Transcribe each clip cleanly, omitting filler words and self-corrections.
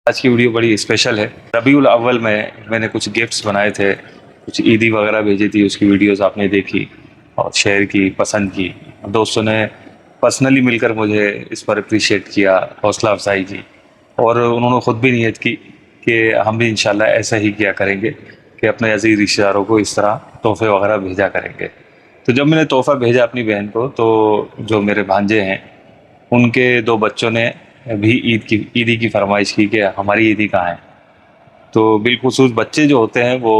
آج کی ویڈیو بڑی اسپیشل ہے۔ ربیع الاول میں نے کچھ گفٹس بنائے تھے، کچھ عیدی وغیرہ بھیجی تھی، اس کی ویڈیوز آپ نے دیکھی اور شیئر کی، پسند کی۔ دوستوں نے پرسنلی مل کر مجھے اس پر اپریشیٹ کیا، حوصلہ افزائی کی، اور انہوں نے خود بھی نیت کی کہ ہم بھی انشاءاللہ ایسا ہی کیا کریں گے کہ اپنے عزیز رشتہ داروں کو اس طرح تحفے وغیرہ بھیجا کریں گے۔ تو جب میں نے تحفہ بھیجا اپنی بہن کو، تو جو میرے بھانجے ہیں ان کے دو بچوں نے بھی عیدی کی فرمائش کی کہ ہماری عیدی کہاں ہے۔ تو بالخصوص بچے جو ہوتے ہیں وہ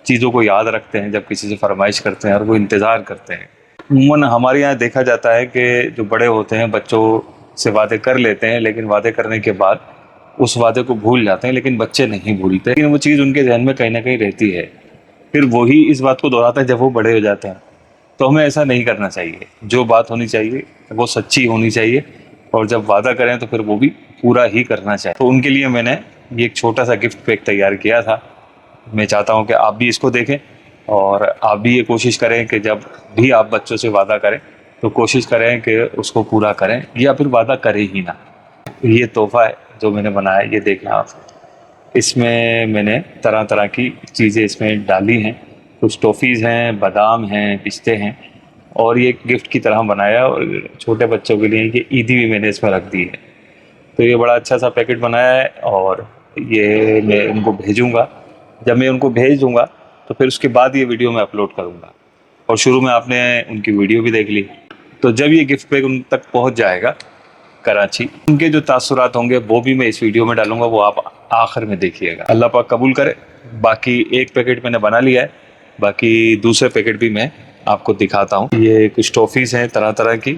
چیزوں کو یاد رکھتے ہیں جب کسی سے فرمائش کرتے ہیں، اور وہ انتظار کرتے ہیں۔ عموماً ہمارے یہاں دیکھا جاتا ہے کہ جو بڑے ہوتے ہیں بچوں سے وعدے کر لیتے ہیں، لیکن وعدے کرنے کے بعد اس وعدے کو بھول جاتے ہیں، لیکن بچے نہیں بھولتے، لیکن وہ چیز ان کے ذہن میں کہیں نہ کہیں رہتی ہے، پھر وہی اس بات کو دہراتا ہے جب وہ بڑے ہو جاتے ہیں۔ تو ہمیں ایسا نہیں کرنا چاہیے، جو بات ہونی چاہیے وہ سچی ہونی چاہیے، اور جب وعدہ کریں تو پھر وہ بھی پورا ہی کرنا چاہیے۔ تو ان کے لیے میں نے یہ ایک چھوٹا سا گفٹ پیک تیار کیا تھا۔ میں چاہتا ہوں کہ آپ بھی اس کو دیکھیں، اور آپ بھی یہ کوشش کریں کہ جب بھی آپ بچوں سے وعدہ کریں تو کوشش کریں کہ اس کو پورا کریں، یا پھر وعدہ کریں ہی نہ۔ یہ تحفہ ہے جو میں نے بنایا، یہ دیکھنا آپ۔ اس میں نے طرح طرح کی چیزیں اس میں ڈالی ہیں، کچھ ٹافیز ہیں، بادام ہیں، پستے ہیں، اور یہ ایک گفٹ کی طرح بنایا، اور چھوٹے بچوں کے لیے یہ عیدی بھی میں نے اس میں رکھ دی ہے۔ تو یہ بڑا اچھا سا پیکٹ بنایا ہے، اور یہ میں ان کو بھیجوں گا۔ جب میں ان کو بھیج دوں گا تو پھر اس کے بعد یہ ویڈیو میں اپلوڈ کروں گا، اور شروع میں آپ نے ان کی ویڈیو بھی دیکھ لی۔ تو جب یہ گفٹ پیک ان تک پہنچ جائے گا کراچی، ان کے جو تاثرات ہوں گے وہ بھی میں اس ویڈیو میں ڈالوں گا، وہ آپ آخر میں دیکھیے گا۔ اللہ پاک قبول کرے۔ باقی ایک پیکٹ میں نے بنا لیا ہے، باقی دوسرے پیکٹ بھی میں آپ کو دکھاتا ہوں۔ یہ کچھ ٹافیز ہیں طرح طرح کی،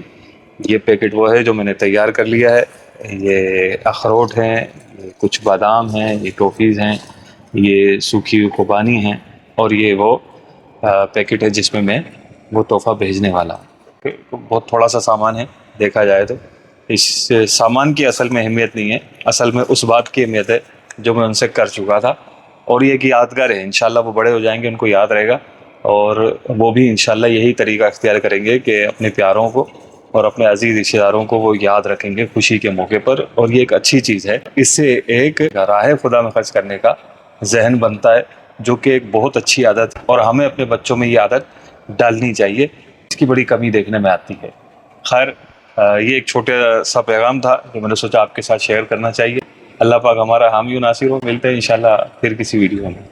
یہ پیکٹ وہ ہے جو میں نے تیار کر لیا ہے۔ یہ اخروٹ ہیں، یہ کچھ بادام ہیں، یہ ٹافیز ہیں، یہ سوکھی ہوئی خوبانی ہیں، اور یہ وہ پیکٹ ہے جس میں وہ تحفہ بھیجنے والا ہوں۔ بہت تھوڑا سا سامان ہے دیکھا جائے تو، اس سامان کی اصل میں اہمیت نہیں ہے، اصل میں اس بات کی اہمیت ہے جو میں ان سے کر چکا تھا، اور یہ کہ یادگار ہے۔ انشاءاللہ وہ بڑے ہو جائیں گے، ان کو یاد رہے گا، اور وہ بھی انشاءاللہ یہی طریقہ اختیار کریں گے کہ اپنے پیاروں کو اور اپنے عزیز رشتہ داروں کو وہ یاد رکھیں گے خوشی کے موقع پر، اور یہ ایک اچھی چیز ہے۔ اس سے ایک راہ خدا میں خرچ کرنے کا ذہن بنتا ہے، جو کہ ایک بہت اچھی عادت ہے، اور ہمیں اپنے بچوں میں یہ عادت ڈالنی چاہیے۔ اس کی بڑی کمی دیکھنے میں آتی ہے۔ خیر، یہ ایک چھوٹا سا پیغام تھا جو میں نے سوچا آپ کے ساتھ شیئر کرنا چاہیے۔ اللہ پاک ہمارا حامی و ناصر ہو۔ ملتے ہیں انشاءاللہ پھر کسی ویڈیو میں۔